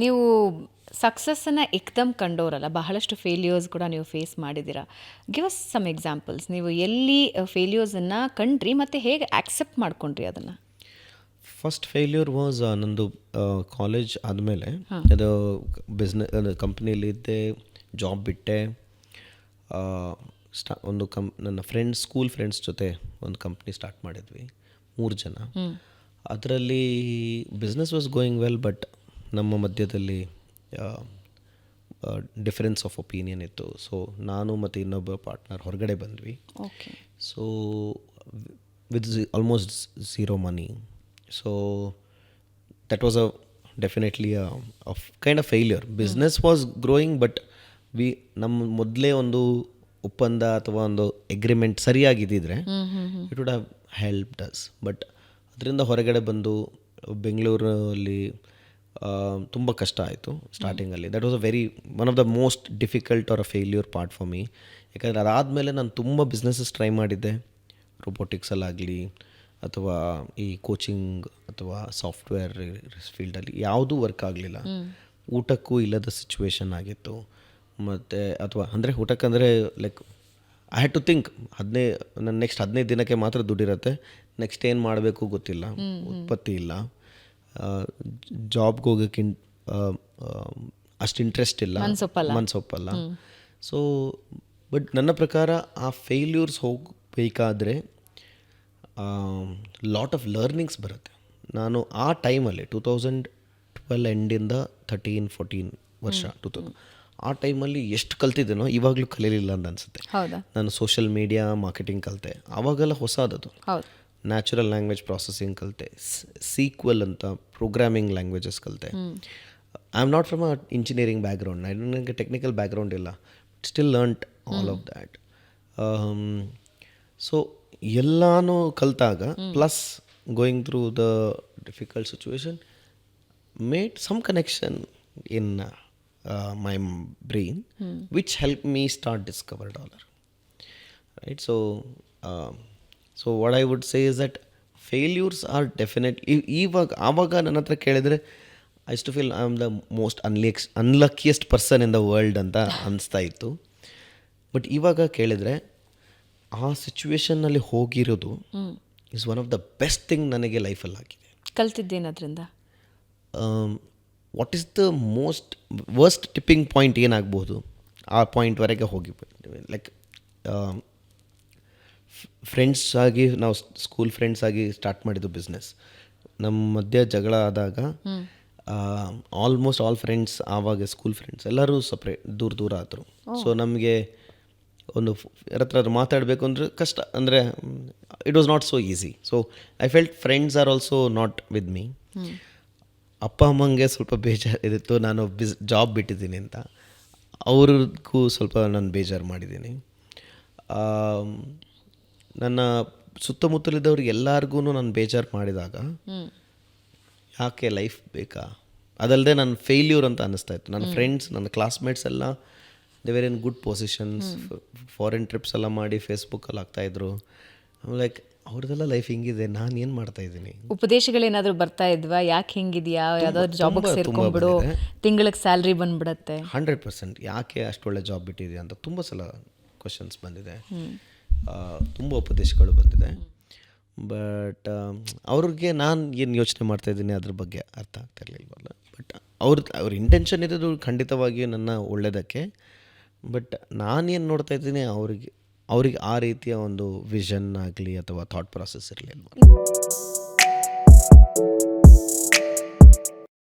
ನೀವು ಸಕ್ಸಸ್ಸನ್ನು ಏಕ್ದಮ್ ಕಂಡೋರಲ್ಲ, ಬಹಳಷ್ಟು ಫೇಲ್ಯೂರ್ಸ್ ಕೂಡ ನೀವು ಫೇಸ್ ಮಾಡಿದ್ದೀರಾ. Give us some examples. ನೀವು ಎಲ್ಲಿ ಫೇಲ್ಯೂರ್ಸನ್ನು ಕಂಡ್ರಿ ಮತ್ತು ಹೇಗೆ ಆಕ್ಸೆಪ್ಟ್ ಮಾಡ್ಕೊಂಡ್ರಿ ಅದನ್ನು? ಫಸ್ಟ್ ಫೇಲ್ಯೂರ್ ವಾಸ್ ನಂದು ಕಾಲೇಜ್ ಆದಮೇಲೆ ಅದು ಕಂಪ್ನಿಯಲ್ಲಿದ್ದೆ, ಜಾಬ್ ಬಿಟ್ಟೆ. ಒಂದು ನನ್ನ ಸ್ಕೂಲ್ ಫ್ರೆಂಡ್ಸ್ ಜೊತೆ ಒಂದು ಕಂಪ್ನಿ ಸ್ಟಾರ್ಟ್ ಮಾಡಿದ್ವಿ, 3 ಜನ. ಅದರಲ್ಲಿ business was going well, but ನಮ್ಮ ಮಧ್ಯದಲ್ಲಿ ಡಿಫರೆನ್ಸ್ ಆಫ್ ಒಪಿನಿಯನ್ ಇತ್ತು. ಸೊ ನಾನು ಮತ್ತು ಇನ್ನೊಬ್ಬ ಪಾರ್ಟ್ನರ್ ಹೊರಗಡೆ ಬಂದ್ವಿ. So with almost zero money. So that was definitely kind of failure. Business was growing, but ನಮ್ಮ ಮೊದಲೇ ಒಂದು ಒಪ್ಪಂದ ಅಥವಾ ಒಂದು ಎಗ್ರಿಮೆಂಟ್ ಸರಿಯಾಗಿದ್ದಿದ್ರೆ it would have helped us. But ಅದರಿಂದ ಹೊರಗಡೆ ಬಂದು ಬೆಂಗಳೂರಲ್ಲಿ ತುಂಬ ಕಷ್ಟ ಆಯಿತು ಸ್ಟಾರ್ಟಿಂಗಲ್ಲಿ. That was one of the most difficult or a failure part for me. ಯಾಕಂದರೆ ಅದಾದಮೇಲೆ ನಾನು ತುಂಬ ಬಿಸ್ನೆಸಸ್ ಟ್ರೈ ಮಾಡಿದ್ದೆ, ರೊಬೋಟಿಕ್ಸಲ್ಲಾಗಲಿ ಅಥವಾ ಈ ಕೋಚಿಂಗ್ ಅಥವಾ ಸಾಫ್ಟ್ವೇರ್ ಫೀಲ್ಡಲ್ಲಿ ಯಾವುದೂ ವರ್ಕ್ ಆಗಲಿಲ್ಲ. ಊಟಕ್ಕೂ ಇಲ್ಲದ ಸಿಚುವೇಶನ್ ಆಗಿತ್ತು. ಮತ್ತು ಅಥವಾ ಊಟಕ್ಕಂದರೆ like I had to think, ನನ್ನ ನೆಕ್ಸ್ಟ್ 15 ದಿನಕ್ಕೆ ಮಾತ್ರ ದುಡ್ಡಿರುತ್ತೆ, ನೆಕ್ಸ್ಟ್ ಏನು ಮಾಡಬೇಕು ಗೊತ್ತಿಲ್ಲ, ಉತ್ಪತ್ತಿ ಇಲ್ಲ, ಜಾಬ್ಗೆ ಹೋಗೋಕ್ಕೆ ಅಷ್ಟು ಇಂಟ್ರೆಸ್ಟ್ ಇಲ್ಲ, ಮನಸ್ಸೊಪ್ಪಲ್ಲ. ಸೊ ಬಟ್ ನನ್ನ ಪ್ರಕಾರ ಆ ಫೇಲ್ಯೂರ್ಸ್ ಹೋಗಬೇಕಾದ್ರೆ ಲಾಟ್ ಆಫ್ ಲರ್ನಿಂಗ್ಸ್ ಬರುತ್ತೆ. ನಾನು ಆ ಟೈಮಲ್ಲಿ 2012 ಎಂಡಿಂದ 13-14 ವರ್ಷ ಆ ಟೈಮಲ್ಲಿ ಎಷ್ಟು ಕಲ್ತಿದ್ದೇನೋ ಇವಾಗಲೂ ಕಲೀಲಿಲ್ಲ ಅಂತ ಅನಿಸುತ್ತೆ. ನಾನು ಸೋಷಿಯಲ್ ಮೀಡಿಯಾ ಮಾರ್ಕೆಟಿಂಗ್ ಕಲಿತೆ, ಆವಾಗೆಲ್ಲ ಹೊಸದದು. ನ್ಯಾಚುರಲ್ ಲ್ಯಾಂಗ್ವೇಜ್ ಪ್ರಾಸೆಸಿಂಗ್ ಕಲಿತೆ, ಸೀಕ್ವೆಲ್ ಅಂತ ಪ್ರೋಗ್ರಾಮಿಂಗ್ ಲ್ಯಾಂಗ್ವೇಜಸ್ ಕಲಿತೆ. I am not from a engineering background, ನನಗೆ ಟೆಕ್ನಿಕಲ್ ಬ್ಯಾಕ್ಗ್ರೌಂಡ್ ಇಲ್ಲ, still learned all of that. So ಎಲ್ಲನೂ ಕಲಿತಾಗ plus going through the difficult situation made some connection in my brain, which helped me start Discover Dollar. Right? So what I would say is that failures are definitely, ಆವಾಗ ನನ್ನ ಹತ್ರ ಕೇಳಿದರೆ I used to feel I am the most unluckiest person in the world ಅಂತ ಅನಿಸ್ತಾ ಇತ್ತು. But ಇವಾಗ ಕೇಳಿದರೆ ಆ ಸಿಚುವೇಶನ್ನಲ್ಲಿ ಹೋಗಿರೋದು is one of the best thing ನನಗೆ ಲೈಫಲ್ಲಿ ಆಗಿದೆ. ಕಲ್ತಿದ್ದೇನದ್ರಿಂದ? What is the worst tipping point ಏನಾಗ್ಬೋದು, ಆ ಪಾಯಿಂಟ್ವರೆಗೆ ಹೋಗಿಬಿಡ್ತೀವಿ. ಲೈಕ್ ಫ್ರೆಂಡ್ಸ್ ಆಗಿ ನಾವು ಸ್ಕೂಲ್ ಫ್ರೆಂಡ್ಸ್ ಆಗಿ ಸ್ಟಾರ್ಟ್ ಮಾಡಿದ್ದು ಬಿಸ್ನೆಸ್. ನಮ್ಮ ಮಧ್ಯೆ ಜಗಳ ಆದಾಗ ಆಲ್ಮೋಸ್ಟ್ ಆಲ್ ಫ್ರೆಂಡ್ಸ್, ಆವಾಗ ಸ್ಕೂಲ್ ಫ್ರೆಂಡ್ಸ್ ಎಲ್ಲರೂ ದೂರ ಆದರು. ಸೊ ನಮಗೆ ಒಂದು ಯಾರ ಹತ್ರ ಮಾತಾಡಬೇಕು ಅಂದರೆ ಕಷ್ಟ, ಅಂದರೆ it was not so easy. So I felt friends are also not with me. ಅಪ್ಪ ಅಮ್ಮಂಗೆ ಸ್ವಲ್ಪ ಬೇಜಾರಿತ್ತು ನಾನು ಜಾಬ್ ಬಿಟ್ಟಿದ್ದೀನಿ ಅಂತ, ಅವ್ರಿಗೂ ಸ್ವಲ್ಪ ನಾನು ಬೇಜಾರು ಮಾಡಿದ್ದೀನಿ. ನನ್ನ ಸುತ್ತಮುತ್ತಲಿದ್ದವ್ರಿಗೆ ಎಲ್ಲರಿಗೂ ನಾನು ಬೇಜಾರು ಮಾಡಿದಾಗ ಯಾಕೆ ಲೈಫ್ ಬೇಕಾ, ಅದಲ್ಲದೆ ನನ್ನ ಫೇಲ್ಯೂರ್ ಅಂತ ಅನ್ನಿಸ್ತಾ ಇತ್ತು. ನನ್ನ ಫ್ರೆಂಡ್ಸ್, ನನ್ನ ಕ್ಲಾಸ್ಮೇಟ್ಸ್ ಎಲ್ಲ they were in good positions, foreign trips ಎಲ್ಲ ಮಾಡಿ ಫೇಸ್ಬುಕ್ಕಲ್ಲಿ ಆಗ್ತಾಯಿದ್ರು. ಲೈಕ್ ಅವ್ರದ್ದೆಲ್ಲ ಲೈಫ್ ಹಿಂಗಿದೆ, ನಾನು ಏನು ಮಾಡ್ತಾ ಇದ್ದೀನಿ? ಉಪದೇಶಗಳೇನಾದರೂ ಬರ್ತಾ ಇದ್ವಾ? ಯಾಕೆ ಹಿಂಗಿದೆಯಾ, ಯಾವುದಾದ್ರು ಜಾಬಿಗೆ ಸೇರ್ಕೊಂಡ್ಬಿಡು, ತಿಂಗಳಿಗೆ ಸ್ಯಾಲ್ರಿ ಬಂದ್ಬಿಡತ್ತೆ. 100% ಯಾಕೆ ಅಷ್ಟು ಒಳ್ಳೆ ಜಾಬ್ ಬಿಟ್ಟಿದೆ ಅಂತ ತುಂಬ ಸಲ ಕ್ವಶನ್ಸ್ ಬಂದಿದೆ, ತುಂಬ ಉಪದೇಶಗಳು ಬಂದಿದೆ. ಬಟ್ ಅವ್ರಿಗೆ ನಾನು ಏನು ಯೋಚನೆ ಮಾಡ್ತಾಯಿದ್ದೀನಿ ಅದ್ರ ಬಗ್ಗೆ ಅರ್ಥ ಆಗ್ತಾಯಿರಲಿಲ್ವಲ್ಲ. ಬಟ್ ಅವ್ರ ಇಂಟೆನ್ಷನ್ ಇರೋದು ಖಂಡಿತವಾಗಿಯೂ ನನ್ನ ಒಳ್ಳೆಯದಕ್ಕೆ. ಬಟ್ ನಾನೇನು ನೋಡ್ತಾ ಇದ್ದೀನಿ, ಅವ್ರಿಗೆ ಆ ರೀತಿಯ ಒಂದು ವಿಷನ್ ಆಗಲಿ ಅಥವಾ ಥಾಟ್ ಪ್ರಾಸೆಸ್ ಇರಲಿಲ್ವ.